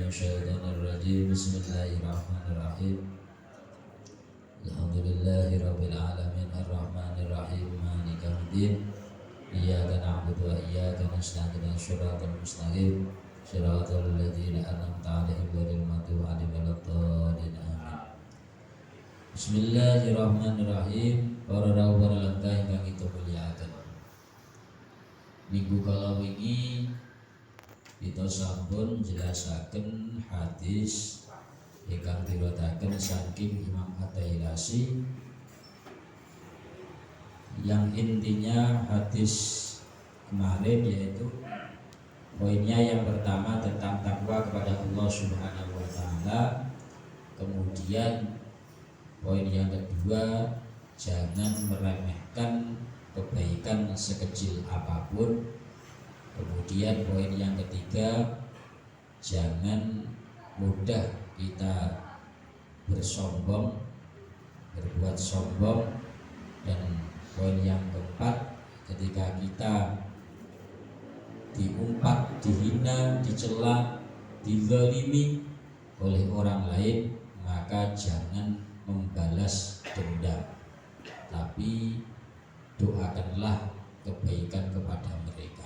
Minasyaitonirrajim. Bismillahirrahmanirrahim. Alhamdulillahirabbil alamin arrahmanir rahim maliki yaumiddin. Iyyaka na'budu wa iyyaka nasta'in shiratal mustaqim shiratal ladzina an'amta 'alaihim ghairil maghdubi 'alaihim waladdallin. Amin. Bismillahirrahmanirrahim. Para rawuh para langkah ingkang kita mulyakaken. Minggu kala wingi kita sampun jelasaken hadis ingkang diriwayataken saking Imam At-Tailasi, yang intinya hadis kemarin yaitu poinnya yang pertama tentang takwa kepada Allah Subhanahu wa taala. Kemudian poin yang kedua, jangan meremehkan kebaikan sekecil apapun. Kemudian poin yang ketiga, jangan mudah kita bersombong, berbuat sombong. Dan poin yang keempat, ketika kita diumpat, dihina, dicela, dizalimi oleh orang lain, maka jangan membalas dendam, tapi doakanlah kebaikan kepada mereka.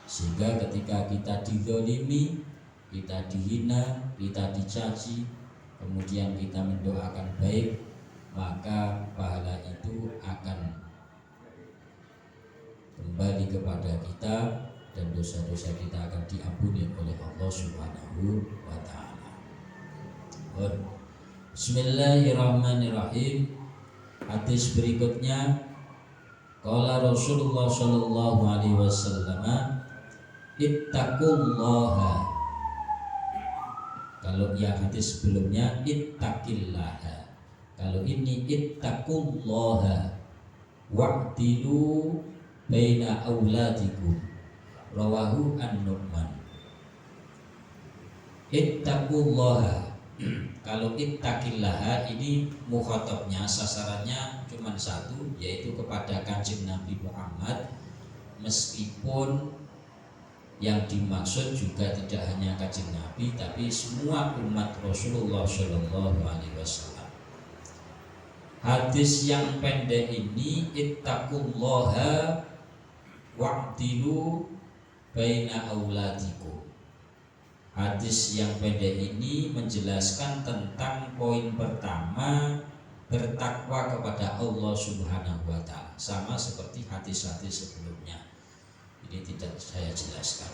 Sehingga ketika kita dizalimi, kita dihina, kita dicaci, kemudian kita mendoakan baik, maka pahala itu akan kembali kepada kita dan dosa-dosa kita akan diampuni oleh Allah Subhanahu wa taala. Bismillahirrahmanirrahim. Hadis berikutnya, qala Rasulullah sallallahu alaihi wasallam, ittaqullaha. Kalau yang hadis sebelumnya ittaqillaha, kalau ini ittaqullaha wa'dilu baina auladikum. Rawahu An-Nu'man. Ittaqullaha. Kalau ittaqillaha ini mukhatabnya, sasarannya cuma satu, yaitu kepada Kanjeng Nabi Muhammad. Meskipun yang dimaksud juga tidak hanya Kanjeng Nabi, tapi semua umat Rasulullah Shallallahu Alaihi Wasallam. Hadis yang pendek ini, ittaqullaha wa'dilu baina auladikum. Hadis yang pendek ini menjelaskan tentang poin pertama, bertakwa kepada Allah Subhanahu wa taala, sama seperti hadis-hadis sebelumnya. Ini tidak saya jelaskan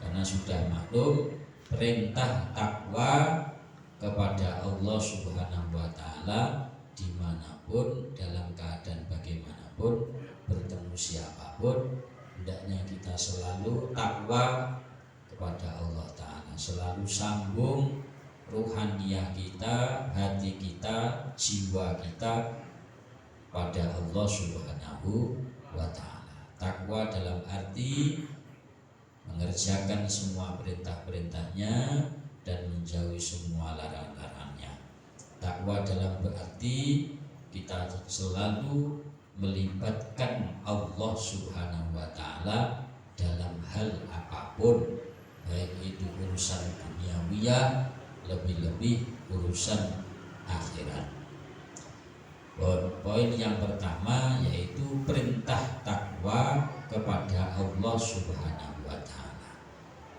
karena sudah maklum perintah takwa kepada Allah Subhanahu wa taala dimanapun, dalam keadaan bagaimanapun, bertemu siapapun, hendaknya kita selalu takwa kepada Allah taala, selalu sambung ruhaniyah kita, hati kita, jiwa kita pada Allah Subhanahu wa taala. Takwa dalam arti mengerjakan semua perintah-perintahnya dan menjauhi semua larangan-larangannya. Takwa dalam berarti kita selalu melibatkan Allah Subhanahu wa taala dalam hal apapun, baik itu urusan duniawiyah, lebih-lebih urusan akhirat. Poin yang pertama yaitu perintah takwa kepada Allah Subhanahu wa taala.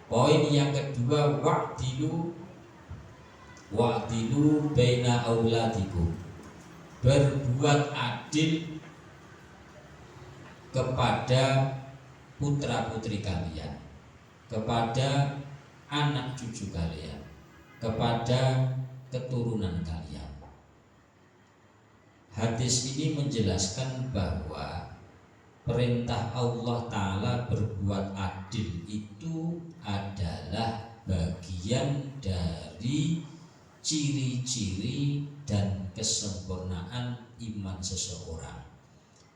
Poin yang kedua, wa'dilu baina auladikum. Berbuat adil kepada putra-putri kalian, kepada anak cucu kalian, kepada keturunan kalian. Hadis ini menjelaskan bahwa perintah Allah Ta'ala berbuat adil itu adalah bagian dari ciri-ciri dan kesempurnaan iman seseorang.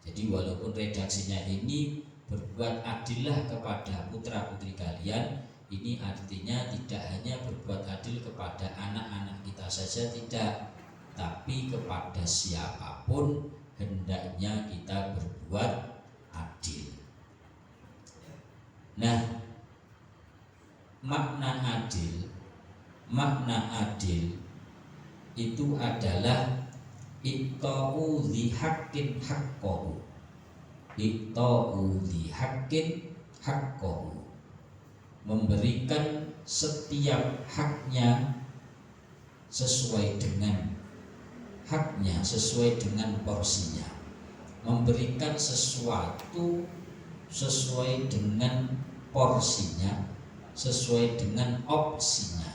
Jadi walaupun redaksinya ini berbuat adillah kepada putra-putri kalian, ini artinya tidak hanya berbuat adil kepada anak-anak kita saja, tidak, tapi kepada siapapun hendaknya kita berbuat adil. Nah, makna adil makna adil itu adalah itta'u li haqqin haqqahu. Itta'u li haqqin haqqahu, memberikan setiap haknya sesuai dengan haknya, sesuai dengan porsinya. Memberikan sesuatu sesuai dengan porsinya, sesuai dengan opsinya.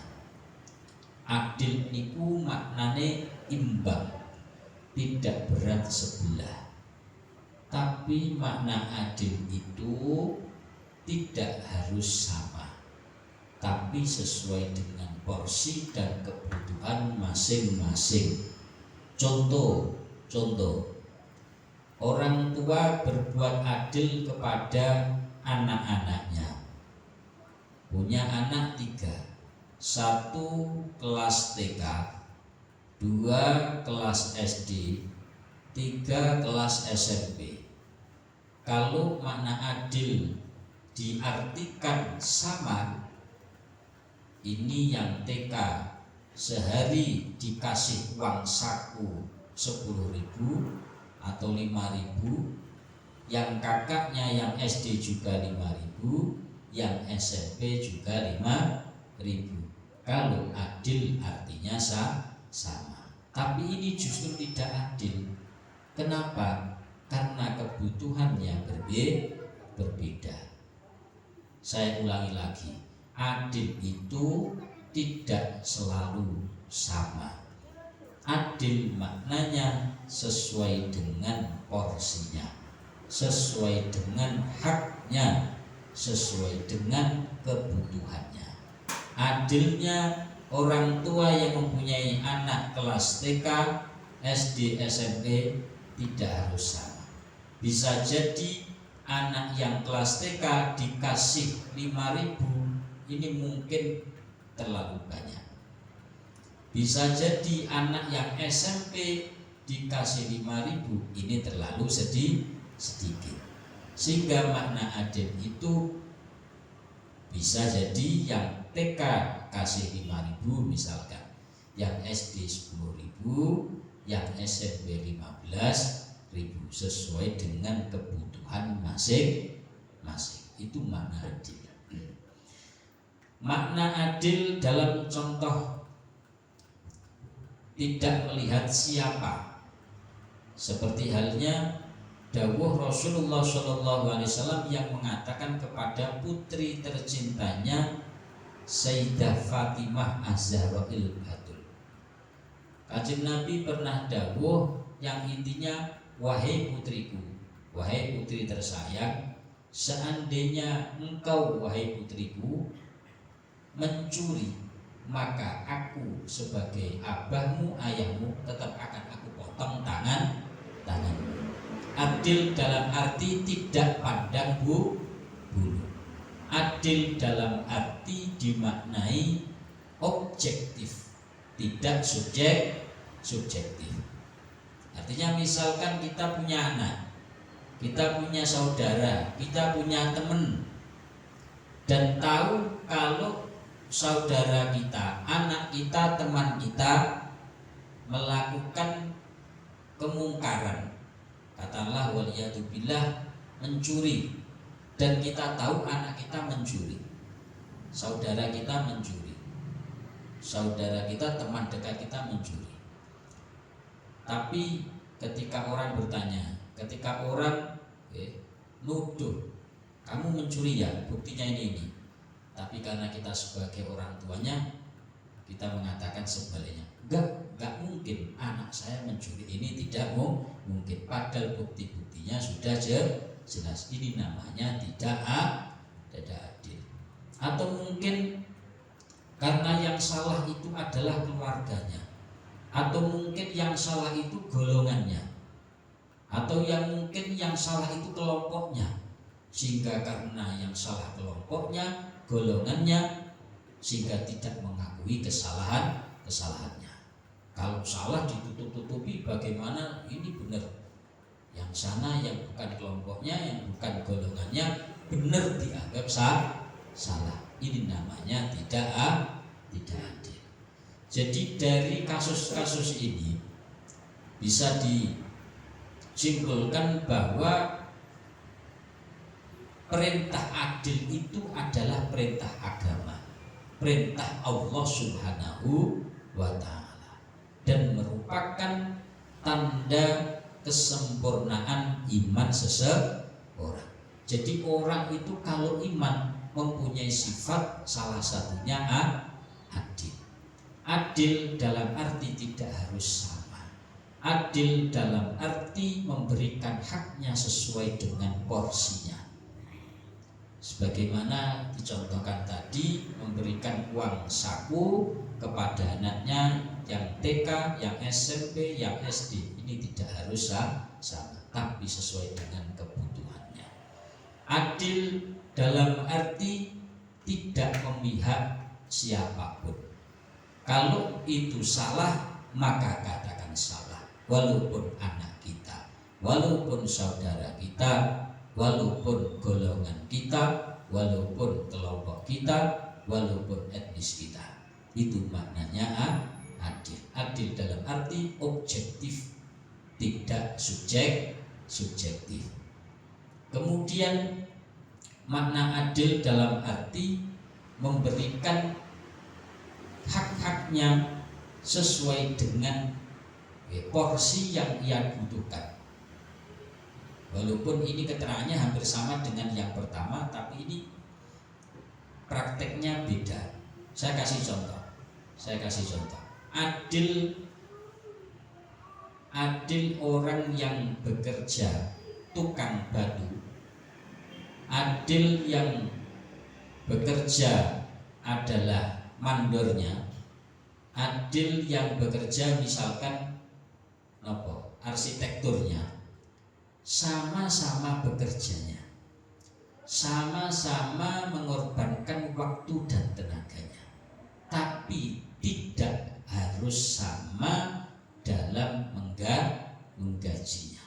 Adil niku maknane imbang, tidak berat sebelah. Tapi makna adil itu tidak harus sama, tapi sesuai dengan porsi dan kebutuhan masing-masing. Contoh, orang tua berbuat adil kepada anak-anaknya. Punya anak 3, 1 kelas TK, 2 kelas SD, 3 kelas SMP. Kalau makna adil diartikan sama, ini yang TK sehari dikasih uang saku 10.000 atau 5.000, yang kakaknya yang SD juga 5.000, yang SMP juga 5.000. Kalau adil artinya sama. Tapi ini justru tidak adil. Kenapa? Karena kebutuhannya berbeda. Saya ulangi lagi, adil itu tidak selalu sama. Adil maknanya sesuai dengan porsinya, sesuai dengan haknya, sesuai dengan kebutuhannya. Adilnya orang tua yang mempunyai anak kelas TK, SD, SMP tidak harus sama. Bisa jadi anak yang kelas TK dikasih 5.000, ini mungkin terlalu banyak. Bisa jadi anak yang SMP dikasih 5.000, ini terlalu sedikit. Sehingga makna adil itu bisa jadi yang TK kasih 5.000 misalkan, yang SD 10.000, yang SMP 15.000, sesuai dengan kebutuhan masing-masing. Itu makna adil. Makna adil dalam contoh tidak melihat siapa, seperti halnya dawuh Rasulullah SAW yang mengatakan kepada putri tercintanya Sayyidah Fatimah Az-Zahrail Batul. Kanjeng Nabi pernah dawuh yang intinya, wahai putriku, wahai putri tersayang, seandainya engkau wahai putriku mencuri, maka aku sebagai abahmu, ayahmu tetap akan aku potong tanganmu. Adil dalam arti tidak pandang bulu. Adil dalam arti dimaknai objektif, tidak subjektif. Artinya misalkan kita punya anak, kita punya saudara, kita punya teman, dan tahu kalau saudara kita, anak kita, teman kita melakukan kemungkaran, katakanlah waliyadzubillah mencuri, dan kita tahu anak kita mencuri, saudara kita mencuri, saudara kita, teman dekat kita mencuri. Tapi ketika orang bertanya, ketika orang nuduh, kamu mencuri ya, buktinya ini. Tapi karena kita sebagai orang tuanya, kita mengatakan sebaliknya, enggak mungkin anak saya mencuri, ini tidak mungkin. Padahal bukti-buktinya sudah jelas. Ini namanya tidak adil. Atau mungkin karena yang salah itu adalah keluarganya, atau mungkin yang salah itu golongannya, atau yang mungkin yang salah itu kelompoknya, sehingga karena yang salah kelompoknya, golongannya, sehingga tidak mengakui kesalahannya. Kalau salah ditutup-tutupi, bagaimana ini benar, yang sana yang bukan kelompoknya, yang bukan golongannya benar dianggap salah. Ini namanya tidak adil. Jadi dari kasus-kasus ini bisa disimpulkan bahwa perintah adil itu adalah perintah agama, perintah Allah Subhanahu wa ta'ala, dan merupakan tanda kesempurnaan iman seseorang. Jadi orang itu kalau iman mempunyai sifat salah satunya adil. Adil dalam arti tidak harus sama. Adil dalam arti memberikan haknya sesuai dengan porsinya. Sebagaimana dicontohkan tadi, memberikan uang saku kepada anaknya yang TK, yang SMP, yang SD. Ini tidak harus sama, tapi sesuai dengan kebutuhannya. Adil dalam arti tidak memihak siapapun. Kalau itu salah, maka katakan salah. Walaupun anak kita, walaupun saudara kita, walaupun golongan kita, walaupun kelompok kita, walaupun etnis kita. Itu maknanya adil. Adil dalam arti objektif, tidak subjektif. Kemudian makna adil dalam arti memberikan hak-haknya sesuai dengan porsi yang ia butuhkan. Walaupun ini keterangannya hampir sama dengan yang pertama, tapi ini prakteknya beda. Saya kasih contoh. Adil orang yang bekerja tukang batu, adil yang bekerja adalah mandornya, adil yang bekerja misalkan arsitekturnya, sama-sama bekerjanya, sama-sama mengorbankan waktu dan tenaganya, tapi tidak harus sama dalam menggajinya.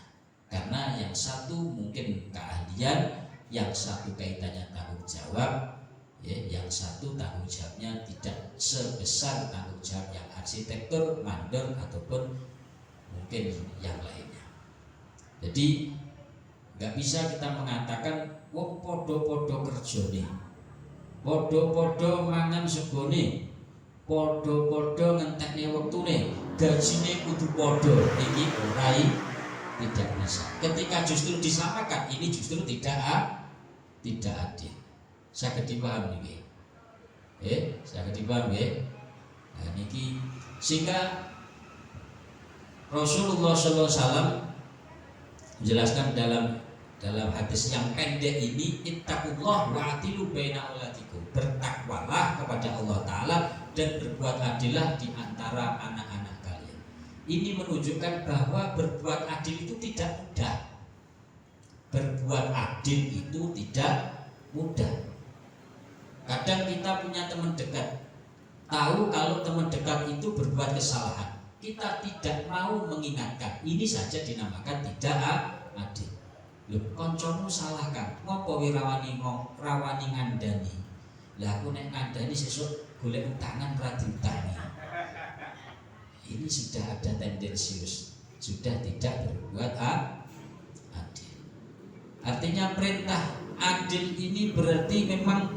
Karena yang satu mungkin keahlian, yang satu kaitannya tanggung jawab, yang satu tanggung jawabnya tidak sebesar tanggung jawab yang arsitektur, mandor ataupun mungkin yang lainnya. Jadi nggak bisa kita mengatakan wong podo-podo kerjone, podo-podo mangan segone, podo-podo ngentekne wektune, gajine kudu podo. Iki ora, tidak bisa. Ketika justru disamakan, ini justru tidak adil. Saged dipaham niki. Saged dipaham nggih. Nah niki sehingga Rasulullah SAW menjelaskan dalam hadis yang pendek ini, ittaqullah wa atilu baina auladikum. Bertakwalah kepada Allah Ta'ala dan berbuat adillah di antara anak-anak kalian. Ini menunjukkan bahwa berbuat adil itu tidak mudah. Berbuat adil itu tidak mudah. Kadang kita punya teman dekat, tahu kalau teman dekat itu berbuat kesalahan, kita tidak mau mengingatkan. Ini saja dinamakan tidak adil. Lho, koncomu salahkan, ngopo rawani ngandani. Lah aku nek ngandani sesuk golek utangan ra diutangi. Ini sudah ada tendensius, sudah tidak berbuat adil. Artinya perintah adil ini berarti memang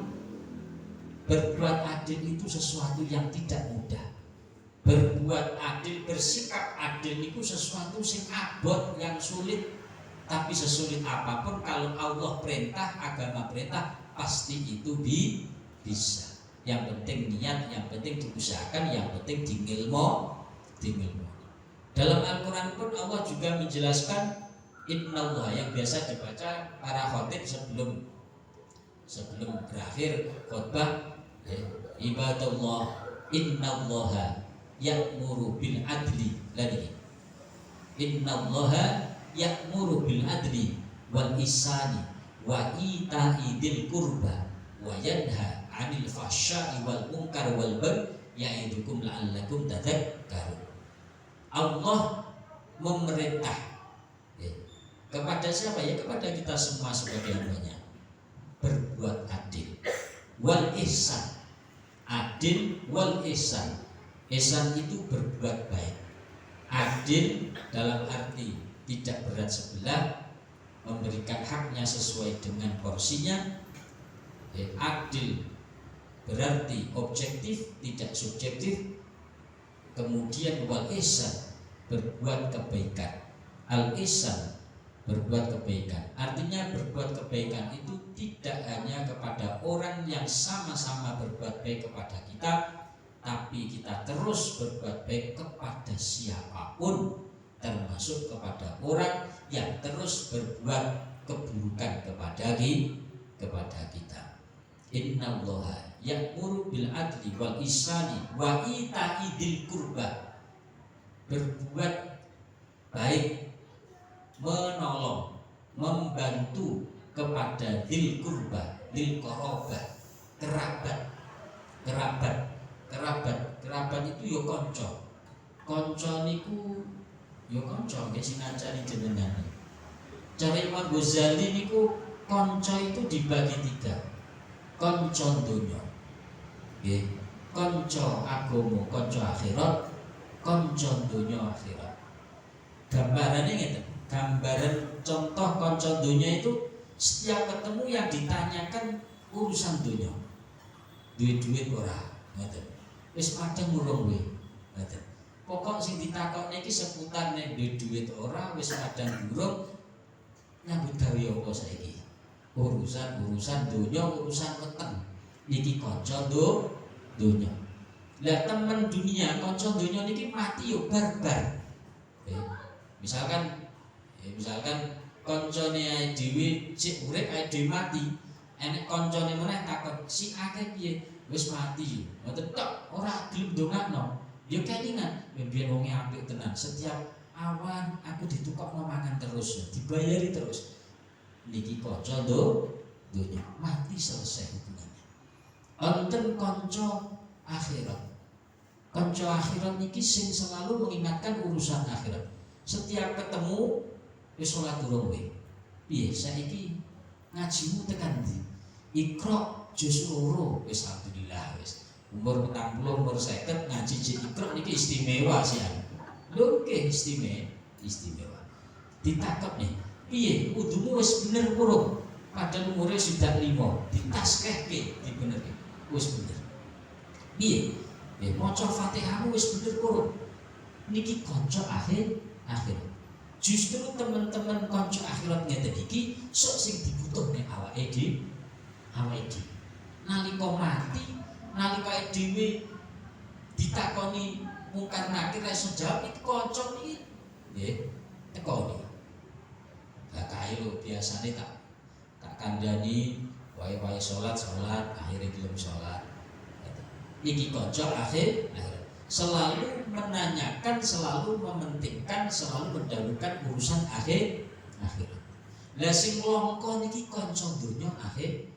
berbuat adil itu sesuatu yang tidak mudah. Berbuat adil, bersikap adil itu sesuatu yang abot, yang sulit. Tapi sesulit apapun, kalau Allah perintah, agama perintah, pasti itu bisa. Yang penting niat, yang penting diusahakan, yang penting ngilmu. Dalam Al-Quran pun Allah juga menjelaskan Innallaha, yang biasa dibaca para khotib sebelum berakhir khutbah, ibadallah innallaha ya'muru bil adli. Lagi innallaha ya'muru bil adli wal ihsani wa ita'i dzil qurba wa yanha 'anil fahsya'i wal munkar wal baghi ya'idukum la'allakum tadhakkarun. Allah memerintah kepada siapa? Ya kepada kita semua sebagai hambanya, berbuat adil wal ihsan. Adil wal ihsan, Ihsan itu berbuat baik. Adil dalam arti tidak berat sebelah, memberikan haknya sesuai dengan porsinya. Adil berarti objektif, tidak subjektif. Kemudian wal ihsan, berbuat kebaikan. Al ihsan, berbuat kebaikan. Artinya berbuat kebaikan itu tidak hanya kepada orang yang sama-sama berbuat baik kepada kita, tapi kita terus berbuat baik kepada siapapun, termasuk kepada orang yang terus berbuat keburukan kepada kita. Innallaha ya'muru bil adli wal ihsani wa ita'i dzil qurba. Berbuat baik, menolong, membantu kepada dzil qurba, dzil qarabah, kerabat itu yo kanca niku yo kanca nggih sing ngancani jenengan. Cara Imam Ghazali niku kanca itu dibagi 3. Kanca donya, nggih, kanca agama, kanca akhirat, kanca donya akhirat. Gambarannya ngeten, gambaran contoh kanca donya itu setiap ketemu yang ditanyakan urusan donya. Duit ora, ngoten. Wis padang urung kowe, ngoten. Pokok sing ditakokne iki seputar nek duit ora, wis padang urung, nyambut gawe apa saiki? Urusan donya, urusan weteng. Niki kanca donya. Lah temen dunia, kanca donya niki mati yo barbar. Misalkan kancane ae dhewe sik urip ae dhewe mati. Enek kancane meneh takon, "Si akeh piye?" Wis mati. Ngoten tok, ora gelem ndongakno. Ya kelingan, biyen wonge apik tenan. Setiap awan aku ditukokno mangan terus, dibayari terus. Niki kanca donya, mati selesai hubungannya. Wonten kanca akhirat. Kanca akhirat niki sing selalu mengingatkan urusan akhirat. Setiap ketemu wis salat durung kowe. Piye saiki ngajimu tekan ndi? Iqra juz 2 wis alhamdulillah wis. Umur 40, umur 50 ngaji juz Iqra niki istimewa sih. Lho nggih istimewa. Ditakep nih. Piye wudumu wis bener kurung? Padahal umurnya sudah 5. Ditaskehke dibenerke. Wis bener. Piye? Maca Fatihahmu wis bener kurung? Niki kanca akhirat. Justru teman-teman kanca akhirat ngeten iki sok sing dibutuhne awake dhewe. Nalika mati, nalika dhewe ditakoni mungkar nakir iso jawab itu kanca iki. Nggih, teko niki. Lah kae lho biasane tak kandhani wae-wae salat akhire gelem salat. Iki kanca akhirat. Selalu menanyakan, selalu mementingkan, selalu mendahulukan urusan akhirat. Lah sing langka niki kanca donya akhirat.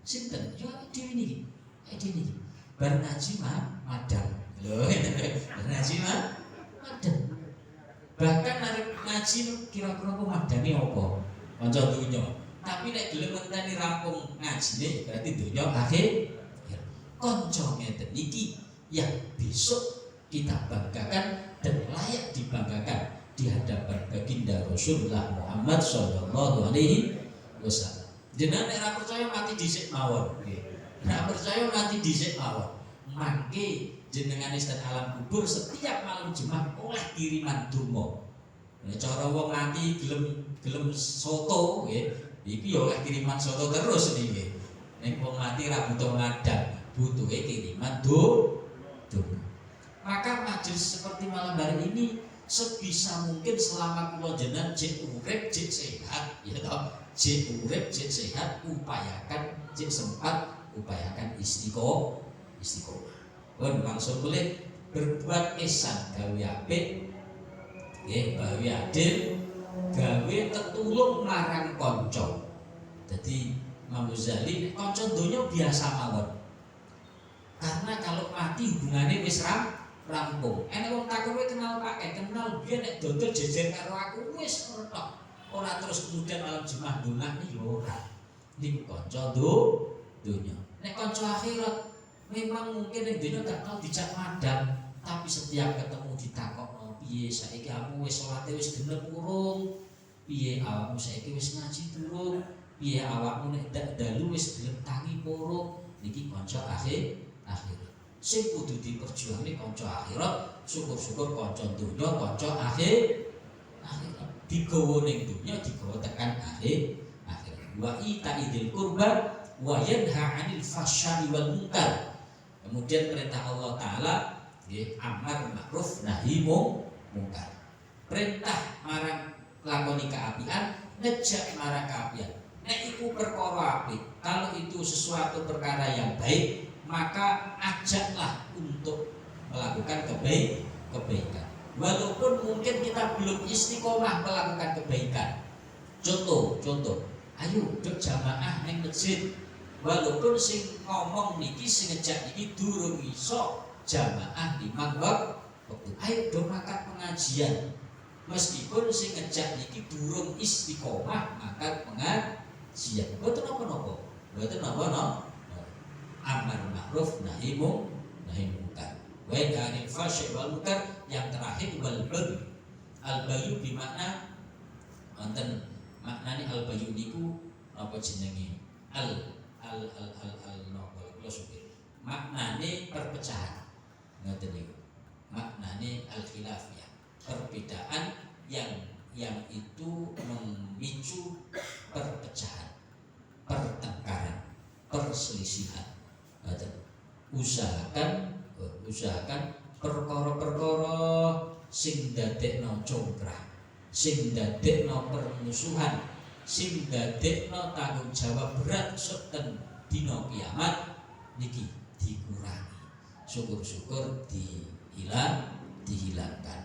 Sinten? Yo dhewe niki. Bar ngaji madang. Lho, bar ngaji madang. Bahkan arep ngaji kira-kira kok madange apa? Kanca donya. Tapi nek gelem ngenteni rampung ngajine berarti donya akhirat. Kanca ngeten iki yang besok kita banggakan dan layak dibanggakan di hadapan baginda Rasulullah Muhammad sallallahu alaihi wasallam. Jenengan nek ora percaya mati dhisik mawon nggih. Nek percaya mati dhisik mawon. Mangke jenengan istad alam kubur setiap malam Jumat oleh kiriman donga. Nek cara wong mati gelem soto nggih, iki ya oleh kiriman soto terus niki. Nek wong mati ra butuh ngadang, butuhe kiriman donga. Maka majelis seperti malam hari ini sebisa mungkin selama kula jenengan jek urip jek sehat ya toh, jek urip jek sehat upayakan jek sempat upayakan istiqomah. Pun langsung boleh berbuat ihsan, gawe apik nggih, gawe adil, gawe tetulung marang kanca. Dadi Imam Ghazali kanca donya biasa mawon. Karena kalau mati hubungannya wis rampung. Enek wong takon kowe kenal pakai, kenal biyen nek dodol jejer karo aku wis tok. Ora terus kemudian malam Jumat ndongakne yo ora. Niku kanca donya. Nek kanca akhirat memang mungkin nek donya gak tau dijak madang. tapi setiap ketemu ditakokno, piye saiki kamu wis salate wis genep urung? Piye awakmu saiki wis ngaji durung? Piye awakmu nek dalu wis gelem tangi urung? Niki kanca akhirat. Sing kudu diperjuangke kanca akhirat, syukur-syukur kanca donya, kanca akhirat. Digawa ning donya, digawa tekan akhirat. Wa itaidil qurba wa yanha 'anil fahsya'i wal munkar. Kemudian perintah Allah Ta'ala nggih amar ma'ruf nahi mungkar. Perintah marang lakoni kaapian, ngejak marang kaapian. Nek iku perkara apik, kalau itu sesuatu perkara yang baik, maka ajaklah untuk melakukan kebaikan. Walaupun mungkin kita belum istiqomah melakukan kebaikan. Contoh, ayo dok jamaah ning masjid. Walaupun sing ngomong niki sing ngejak niki durung iso jamaah 5 waktu. Ayo dong makan pengajian. Meskipun sing ngejak niki durung istiqomah makan pengajian. Mboten napa-napa. Amar ma'ruf nahi munkar. Wa yanil fahsya'i wal munkar. Yang terakhir wal bagyu. Al bagyu bermakna wonten maknane al bagyu niku apa jenenge? Maknane perpecahan. Ngoten niku. Maknane al-khilafiyah. Perbedaan yang itu memicu perpecahan, pertengkaran, perselisihan. Usahakan perkara-perkara sing dadekno congkrah, sing dadekno permusuhan, sing dadekno tanggung jawab berat seken dina kiamat niki dikurangi. Syukur-syukur dihilangkan.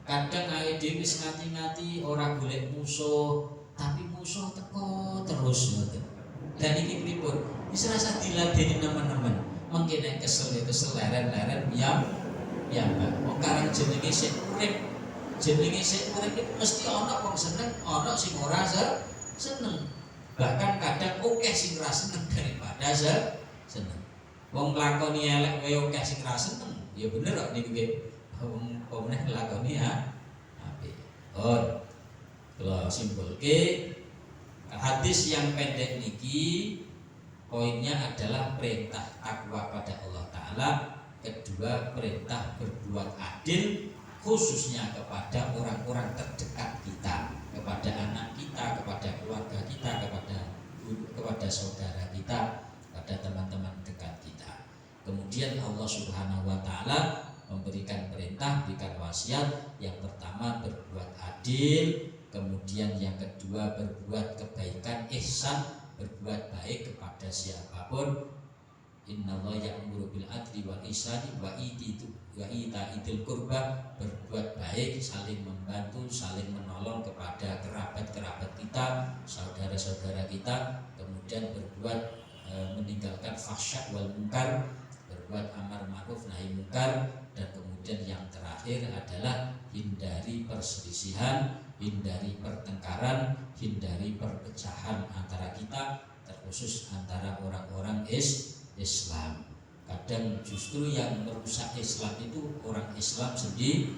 Kadang awake dhewe wis ngati-ngati ora golek musuh, tapi musuh teko terus ngoten. Dan iki pripun? Wis rasa diladeni teman-teman. Mengki nek kesel leren-leren Mbak. Wong karang jenenge sik urip. Jenenge sik urip iki mesti ana wong seneng, ana sing ora seneng. Bahkan kadang akeh sing ora seneng daripada seneng. Wong nglakoni elek wae akeh sing ora seneng. Ya bener kok niku nggih. Wong meneh nglakoni apik. Kula simpulke hadis yang pendek niki poinnya adalah perintah takwa pada Allah Ta'ala. Kedua, perintah berbuat adil khususnya kepada orang-orang terdekat kita, kepada anak kita, kepada keluarga kita, kepada saudara kita, kepada teman-teman dekat kita. Kemudian Allah Subhanahu wa Ta'ala memberikan perintah, berikan wasiat. Yang pertama berbuat adil, kemudian yang kedua berbuat kebaikan, ihsan, berbuat baik kepada siapapun. Innallaha ya'muru bil adli wal ihsani wa itaidil qurba, berbuat baik, saling membantu, saling menolong kepada kerabat-kerabat kita, saudara-saudara kita. Kemudian berbuat meninggalkan fahsya wal munkar, berbuat amar ma'ruf nahi munkar. Dan kemudian yang terakhir adalah hindari perselisihan, hindari pertengkaran, hindari perpecahan antara kita, terkhusus antara orang-orang Islam. Kadang justru yang merusak Islam itu orang Islam sendiri.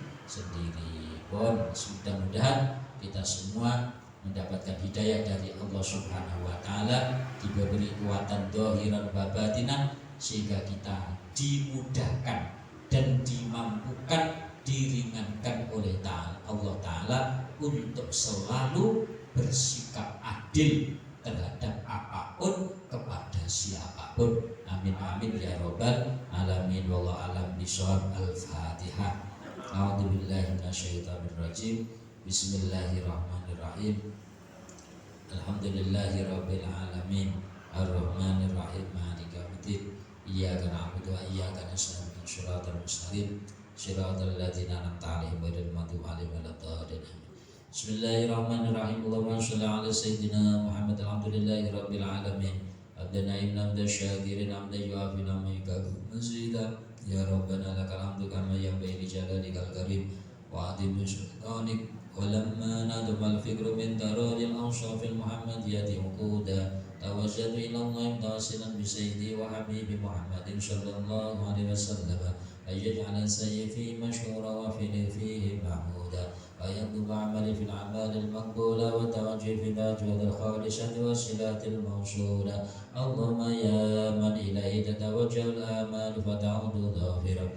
Mudah-mudahan kita semua mendapatkan hidayah dari Allah Subhanahu wa Ta'ala, diberi kekuatan zahiran wa batinan, sehingga kita dimudahkan dan dimampukan, diringankan oleh Allah Ta'ala untuk selalu bersikap adil terhadap apapun kepada siapapun. Amin amin ya robbal alamin. Wallahu alam bishawab. Al-Fatihah. A'udzubillahi minasyaitonirrajim. Bismillahirrahmanirrahim. Alhamdulillahi rabbil alamin. Ar-Rahmanirrahim. Maliki yaumiddin. Iyyaka na'budu wa iyyaka nasta'in. Shiratal mustaqim. Shiratal ladzina an'amta 'alaihim ghairil maghdubi 'alaihim waladdallin. Bismillahirrahmanirrahim. Allahumma shalli ala sayyidina Muhammad. Alhamdulillahi rabbil alamin. Abdana inna syakirin amda yu'afi namika mazida. Ya Rabbana lakal hamdu kama yanbaghi li jalalikal karim wa 'azimi sultanik. Walamma nadama al-fikru min dararil awshafil muhammadiyati uquda, tawajjadu ila Allah tawasilan bi sayyidi wa habibi Muhammadin sallallahu alaihi wasallam. أن يجعل سعي فيه مشهورا وفي فيه محمودا ويطلب عملي في الأعمال المقبولة والتوجه في ذات الخالصة والصلات الموصولة. اللهم يا من إليه تتوجه الآمال فتعود ظافرا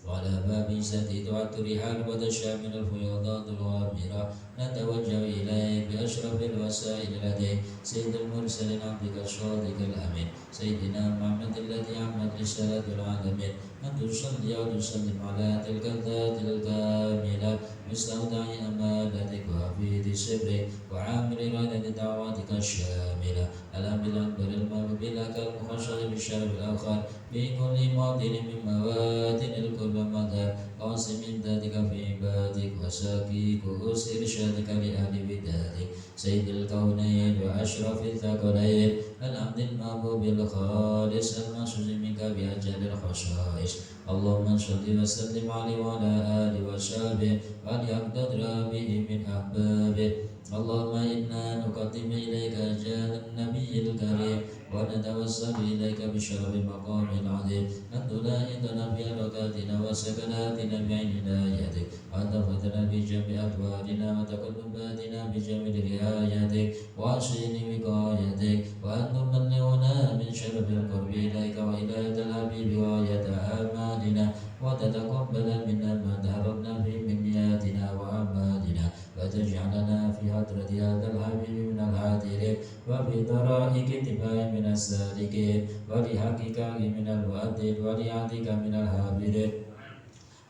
وعلى باب سديد وعطرها البدشة من الفيوضات الغامرة نتوجه إليه بأشرف الوسائل لديه سيد المرسلين عبدك الصادق الأمين سيدنا محمد الذي عمت رسالة العالمين أن تصلي وتسلم على تلك الذات الكاملة مستودع أمانتك وحفيظ سرك وعامل إرادة دعواتك الشاملة الأمر الأكبر المغفور لك المخشى بالشر الآخر في كل موطن من مواتن الكل مدى قاسم ذاتك في عبادك وساقي كؤوس إرشادك لأهل بدادك سيد الكونين وأشرف الثقلين العبد المحبوب الخالص المخصوص منك بأجل الخصائص. اللهم صل وسلم عليه وعلى آله وصحبه وليقتدر به من أحبابه. اللهم إنا نقدم إليك جاه النبي الكريم ونتوسل إليك بشرف مقام العظيم أن تلاحظنا في حركاتنا وسكناتنا بعين عنايتك وأن تفتنا في جميع أدوارنا وتقلباتنا بجميع رعايتك وحسن وقايتك وأن تبلغنا من شرف القرب إليك وإلى الحبيب غاية آمالنا وتتقبل منا ما تهربنا في منياتنا وأعمالنا وتجعلنا في حضرة هذا الحبيب من الحاضرين وفي طرائق اتباع من السالكين ولحقك من المؤدين ولعدك من الحافظين.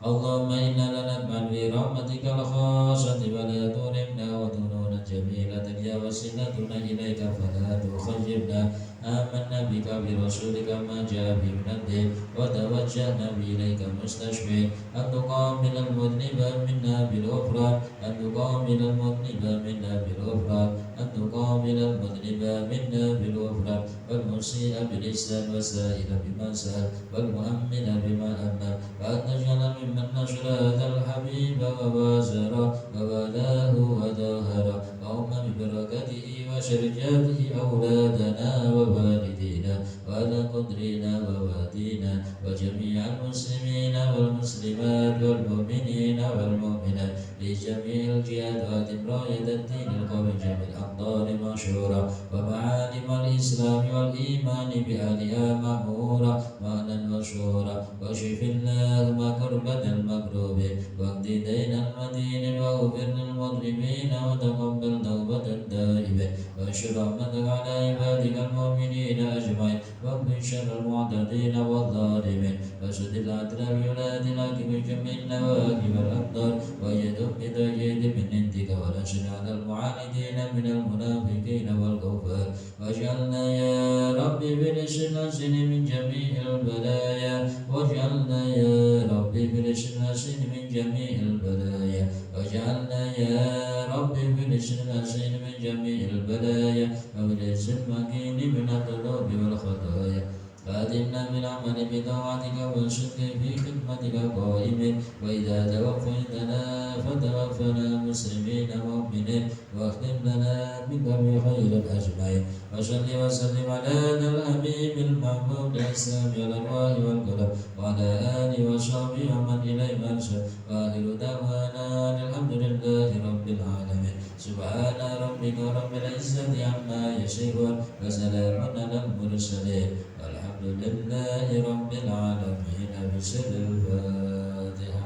اللهم إنا لنطمع في رحمتك الخاصة ولا تهرمنا وذنونا جميلة يا وسيلتنا إليك فلا تخيبنا. آمنا بك برسولك ما جاء به من الدين وتوجهنا إليك مستشفين أن تقابل المذنب منا بالغفران أن تقابل المذنب منا بالغفران أن تقابل المذنب منا بالغفران والمسيء بالإحسان وسائل بما سأل والمؤمن بما أمن وأن تجعل ممن نشر هذا الحبيب وبازره وولاه وظاهره اللهم ببركته وشركاته أولادنا ووالدينا وعلى قدرنا ووادينا وجميع المسلمين والمسلمات والمؤمنين والمؤمنات لجميع الجهات راية الدين القوي جميع الأقدار مشهورة ومعالم الإسلام والإيمان بأهلها مأمورة معنى مشهورة واشف اللهم كربة المكروبين واقض دين المدين واغفر للمظلمين وتقبل توبة التائبين وانشر رحمتك على عبادك المؤمنين أجمعين واكفر شر المعتدين والظالمين وسد العدل بولاد الحق بجميع النواكب والأقدار ويدم بتجيد من عندك ونشر على المعاندين من المنافقين والكفار واجعلنا يا ربي بالإخلاصين من جميع البلايا واجعلنا يا ربي بالإخلاصين من جميع البلايا واجعلنا يا ربي بالإخلاصين من جميع البلايا وبالعز المكين من الذنوب والخطايا فأدمنا بالعمل بطاعتك والصدق في خدمتك قائمين وإذا توفيتنا فتوفنا مسلمين مؤمنين واختم لنا بك بخير الأجمعين وصل وسلم على هذا الحبيب المحبوب السامي الأرواح والقلوب وعلى آله وصحبه ومن إليه مرشد وآخر دعوانا الحمد لله رب العالمين سبحان ربك رب العزة عما يصفون وسلام على المرسلين والحمد لله رب العالمين. بسر الفاتحة.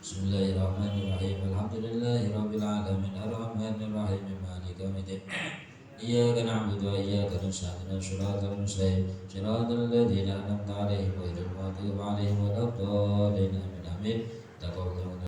بسم الله الرحمن الرحيم. الحمد لله رب العالمين الرحمن الرحيم مالك يوم الدين إياك نعبد وإياك نستعين صراط المستقيم صراط الذين أنعمت عليهم غير المغضوب عليهم ولا الضالين آمين.